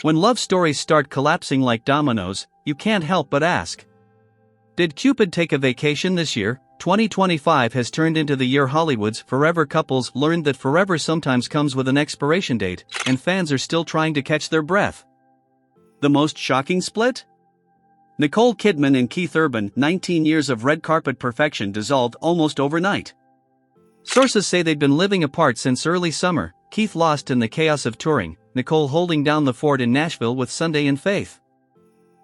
When love stories start collapsing like dominoes, you can't help but ask. Did Cupid take a vacation this year? 2025 has turned into the year Hollywood's forever couples learned that forever sometimes comes with an expiration date, and fans are still trying to catch their breath. The most shocking split? Nicole Kidman and Keith Urban, 19 years of red carpet perfection dissolved almost overnight. Sources say they'd been living apart since early summer, Keith lost in the chaos of touring, Nicole holding down the fort in Nashville with Sunday in Faith.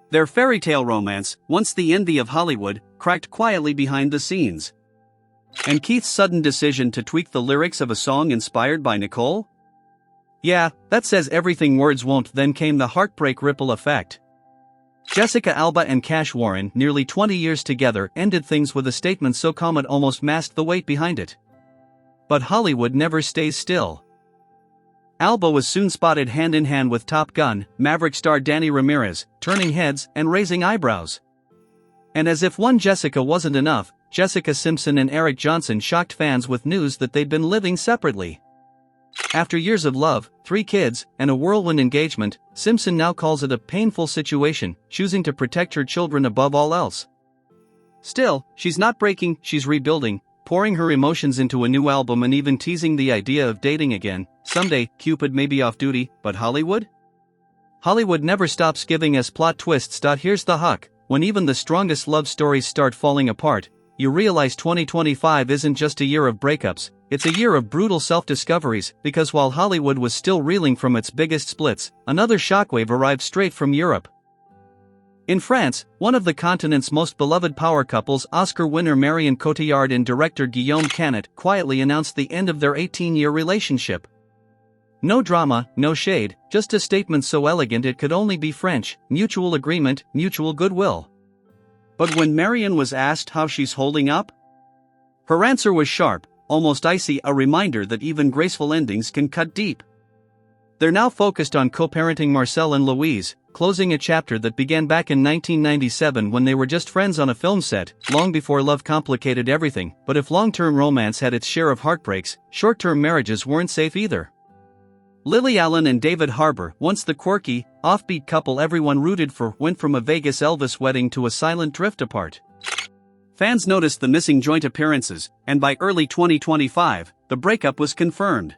Their fairy tale romance, once the envy of Hollywood, cracked quietly behind the scenes. And Keith's sudden decision to tweak the lyrics of a song inspired by Nicole? Yeah, that says everything words won't. Then came the heartbreak ripple effect. Jessica Alba and Cash Warren, nearly 20 years together, ended things with a statement so calm it almost masked the weight behind it. But Hollywood never stays still. Alba was soon spotted hand-in-hand with Top Gun Maverick star Danny Ramirez, turning heads and raising eyebrows. And as if one Jessica wasn't enough, Jessica Simpson and Eric Johnson shocked fans with news that they'd been living separately. After years of love, 3 kids, and a whirlwind engagement, Simpson now calls it a painful situation, choosing to protect her children above all else. Still, she's not breaking, she's rebuilding, pouring her emotions into a new album and even teasing the idea of dating again. Someday, Cupid may be off duty, but Hollywood? Hollywood never stops giving us plot twists. Here's the hook: when even the strongest love stories start falling apart, you realize 2025 isn't just a year of breakups, it's a year of brutal self-discoveries, because while Hollywood was still reeling from its biggest splits, another shockwave arrived straight from Europe. In France, one of the continent's most beloved power couples, Oscar winner Marion Cotillard and director Guillaume Canet, quietly announced the end of their 18-year relationship. No drama, no shade, just a statement so elegant it could only be French: mutual agreement, mutual goodwill. But when Marion was asked how she's holding up, her answer was sharp, almost icy, a reminder that even graceful endings can cut deep. They're now focused on co-parenting Marcel and Louise, closing a chapter that began back in 1997 when they were just friends on a film set, long before love complicated everything. But if long-term romance had its share of heartbreaks, short-term marriages weren't safe either. Lily Allen and David Harbour, once the quirky, offbeat couple everyone rooted for, went from a Vegas Elvis wedding to a silent drift apart. Fans noticed the missing joint appearances, and by early 2025, the breakup was confirmed.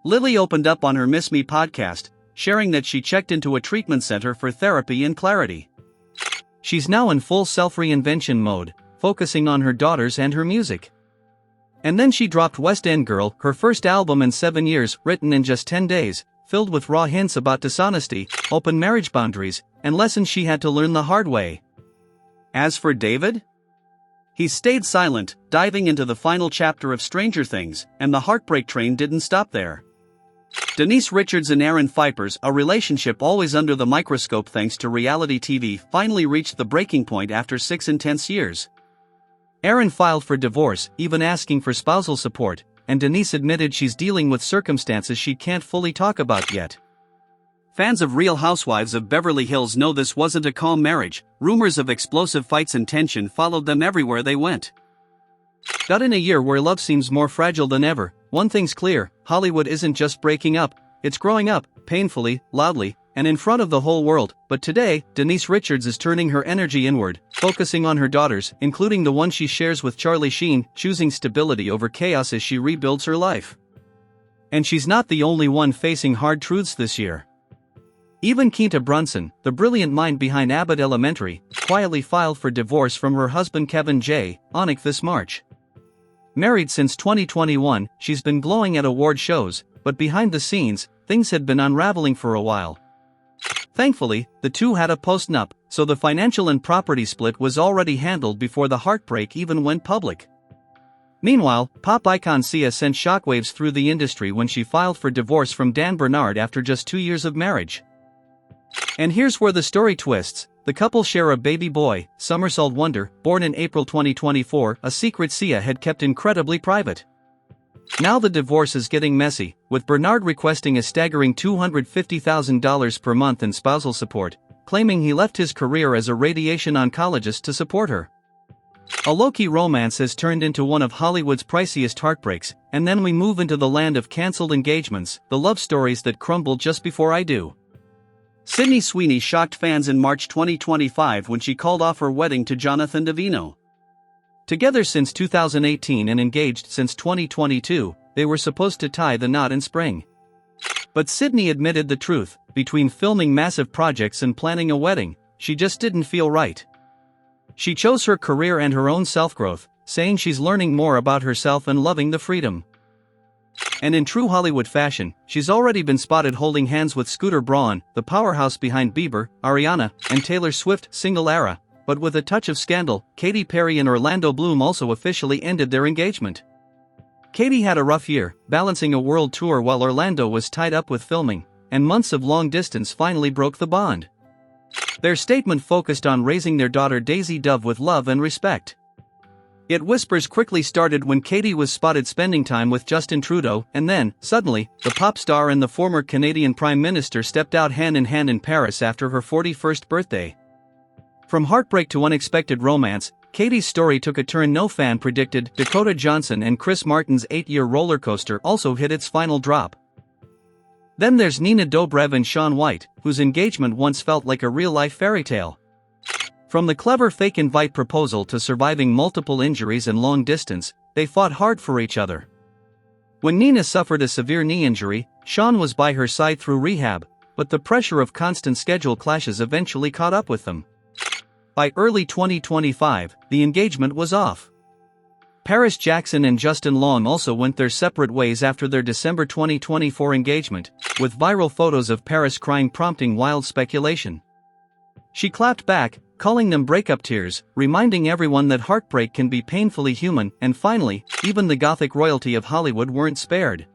Lily opened up on her Miss Me podcast, sharing that she checked into a treatment center for therapy and clarity. She's now in full self-reinvention mode, focusing on her daughters and her music. And then she dropped West End Girl, her first album in 7 years, written in just 10 days, filled with raw hints about dishonesty, open marriage boundaries, and lessons she had to learn the hard way. As for David? He stayed silent, diving into the final chapter of Stranger Things, and the heartbreak train didn't stop there. Denise Richards and Aaron Phypers, a relationship always under the microscope thanks to reality TV, finally reached the breaking point after 6 intense years. Aaron filed for divorce, even asking for spousal support, and Denise admitted she's dealing with circumstances she can't fully talk about yet. Fans of Real Housewives of Beverly Hills know this wasn't a calm marriage. Rumors of explosive fights and tension followed them everywhere they went. In a year where love seems more fragile than ever, one thing's clear: Hollywood isn't just breaking up, it's growing up, painfully, loudly, and in front of the whole world. But today, Denise Richards is turning her energy inward, focusing on her daughters, including the one she shares with Charlie Sheen, choosing stability over chaos as she rebuilds her life. And she's not the only one facing hard truths this year. Even Quinta Brunson, the brilliant mind behind Abbott Elementary, quietly filed for divorce from her husband Kevin J. Onick this March. Married since 2021, she's been glowing at award shows, but behind the scenes, things had been unraveling for a while. Thankfully, the two had a postnup, so the financial and property split was already handled before the heartbreak even went public. Meanwhile, pop icon Sia sent shockwaves through the industry when she filed for divorce from Dan Bernard after just 2 years of marriage. And here's where the story twists: the couple share a baby boy, Somersault Wonder, born in April 2024, a secret Sia had kept incredibly private. Now the divorce is getting messy, with Bernard requesting a staggering $250,000 per month in spousal support, claiming he left his career as a radiation oncologist to support her. A low-key romance has turned into one of Hollywood's priciest heartbreaks, and then we move into the land of cancelled engagements, the love stories that crumble just before I do. Sydney Sweeney shocked fans in March 2025 when she called off her wedding to Jonathan Davino. Together since 2018 and engaged since 2022, they were supposed to tie the knot in spring. But Sydney admitted the truth: between filming massive projects and planning a wedding, she just didn't feel right. She chose her career and her own self-growth, saying she's learning more about herself and loving the freedom. And in true Hollywood fashion, she's already been spotted holding hands with Scooter Braun, the powerhouse behind Bieber, Ariana, and Taylor Swift's single era. But with a touch of scandal, Katy Perry and Orlando Bloom also officially ended their engagement. Katy had a rough year, balancing a world tour while Orlando was tied up with filming, and months of long distance finally broke the bond. Their statement focused on raising their daughter Daisy Dove with love and respect. Yet whispers quickly started when Katy was spotted spending time with Justin Trudeau, and then, suddenly, the pop star and the former Canadian Prime Minister stepped out hand in hand in Paris after her 41st birthday. From heartbreak to unexpected romance, Katy's story took a turn no fan predicted. Dakota Johnson and Chris Martin's 8-year roller coaster also hit its final drop. Then there's Nina Dobrev and Shaun, whose engagement once felt like a real-life fairy tale. From the clever fake invite proposal to surviving multiple injuries and long distance, they fought hard for each other. When Nina suffered a severe knee injury, Shaun was by her side through rehab, but the pressure of constant schedule clashes eventually caught up with them. By early 2025, the engagement was off. Paris Jackson and Justin Long also went their separate ways after their December 2024 engagement, with viral photos of Paris crying prompting wild speculation. She clapped back, calling them breakup tears, reminding everyone that heartbreak can be painfully human, and finally, even the gothic royalty of Hollywood weren't spared.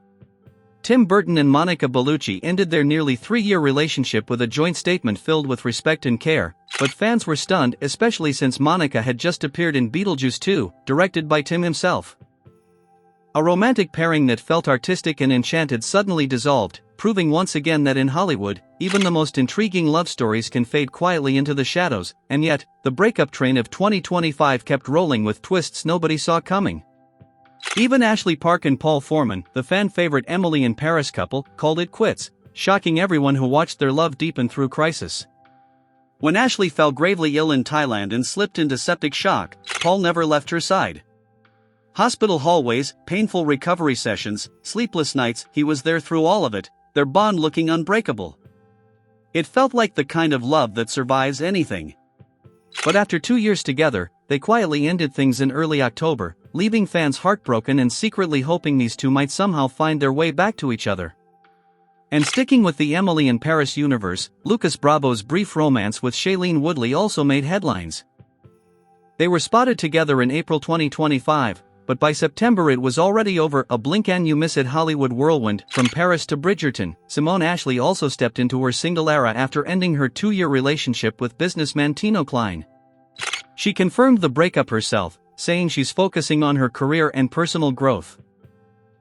Tim Burton and Monica Bellucci ended their nearly 3-year relationship with a joint statement filled with respect and care, but fans were stunned, especially since Monica had just appeared in Beetlejuice 2, directed by Tim himself. A romantic pairing that felt artistic and enchanted suddenly dissolved, proving once again that in Hollywood, even the most intriguing love stories can fade quietly into the shadows, and yet, the breakup train of 2025 kept rolling with twists nobody saw coming. Even Ashley Park and Paul Foreman, the fan-favorite Emily in Paris couple, called it quits, shocking everyone who watched their love deepen through crisis. When Ashley fell gravely ill in Thailand and slipped into septic shock, Paul never left her side. Hospital hallways, painful recovery sessions, sleepless nights, he was there through all of it, their bond looking unbreakable. It felt like the kind of love that survives anything. But after 2 years together, they quietly ended things in early October, leaving fans heartbroken and secretly hoping these two might somehow find their way back to each other. And sticking with the Emily in Paris universe, Lucas Bravo's brief romance with Shailene Woodley also made headlines. They were spotted together in April 2025, but by September it was already over. A blink and you miss it Hollywood whirlwind. From Paris to Bridgerton, Simone Ashley also stepped into her single era after ending her 2-year relationship with businessman Tino Klein. She confirmed the breakup herself, saying she's focusing on her career and personal growth.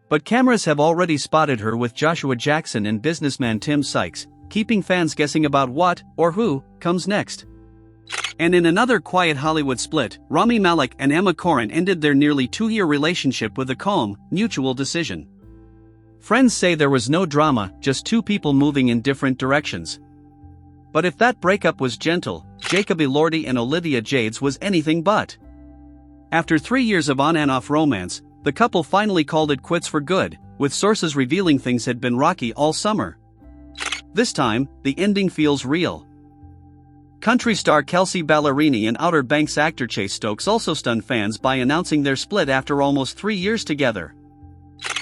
But cameras have already spotted her with Joshua Jackson and businessman Tim Sykes, keeping fans guessing about what, or who, comes next. And in another quiet Hollywood split, Rami Malek and Emma Corrin ended their nearly 2-year relationship with a calm, mutual decision. Friends say there was no drama, just two people moving in different directions. But if that breakup was gentle, Jacob Elordi and Olivia Jades was anything but. After 3 years of on and off romance, the couple finally called it quits for good, with sources revealing things had been rocky all summer. This time, the ending feels real. Country star Kelsea Ballerini and Outer Banks actor Chase Stokes also stunned fans by announcing their split after almost 3 years together.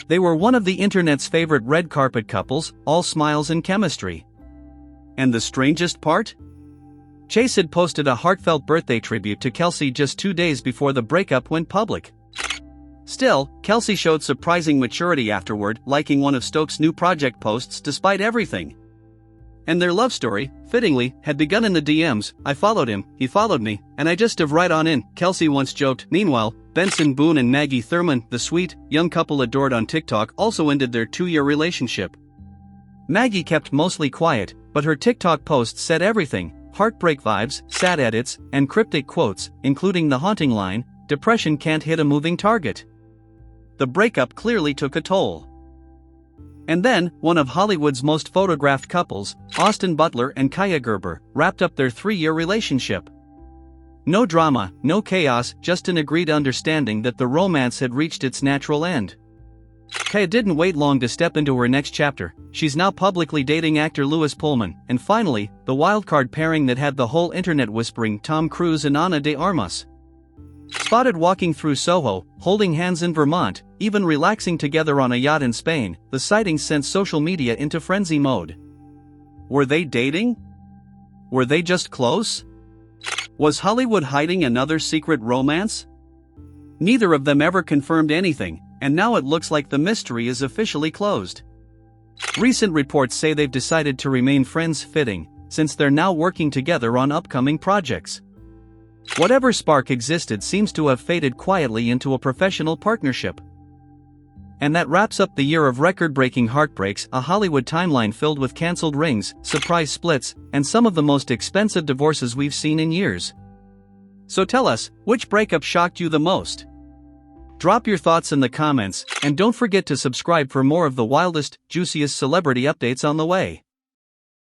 They were one of the internet's favorite red carpet couples, all smiles and chemistry. And the strangest part? Chase had posted a heartfelt birthday tribute to Kelsea just 2 days before the breakup went public. Still, Kelsea showed surprising maturity afterward, liking one of Stokes' new project posts despite everything. And their love story, fittingly, had begun in the DMs. I followed him, he followed me, and I just dove right on in, Kelsea once joked. Meanwhile, Benson Boone and Maggie Thurman, the sweet, young couple adored on TikTok, also ended their 2-year relationship. Maggie kept mostly quiet, but her TikTok posts said everything: heartbreak vibes, sad edits, and cryptic quotes, including the haunting line, "Depression can't hit a moving target." The breakup clearly took a toll. And then, one of Hollywood's most photographed couples, Austin Butler and Kaya Gerber, wrapped up their 3-year relationship. No drama, no chaos, just an agreed understanding that the romance had reached its natural end. Kaya didn't wait long to step into her next chapter. She's now publicly dating actor Louis Pullman, and finally, the wildcard pairing that had the whole internet whispering, Tom Cruise and Ana de Armas. Spotted walking through Soho, holding hands in Vermont, even relaxing together on a yacht in Spain, the sightings sent social media into frenzy mode. Were they dating? Were they just close? Was Hollywood hiding another secret romance? Neither of them ever confirmed anything, and now it looks like the mystery is officially closed. Recent reports say they've decided to remain friends, fitting, since they're now working together on upcoming projects. Whatever spark existed seems to have faded quietly into a professional partnership. And that wraps up the year of record-breaking heartbreaks, a Hollywood timeline filled with cancelled rings, surprise splits, and some of the most expensive divorces we've seen in years. So tell us, which breakup shocked you the most? Drop your thoughts in the comments, and don't forget to subscribe for more of the wildest, juiciest celebrity updates on the way.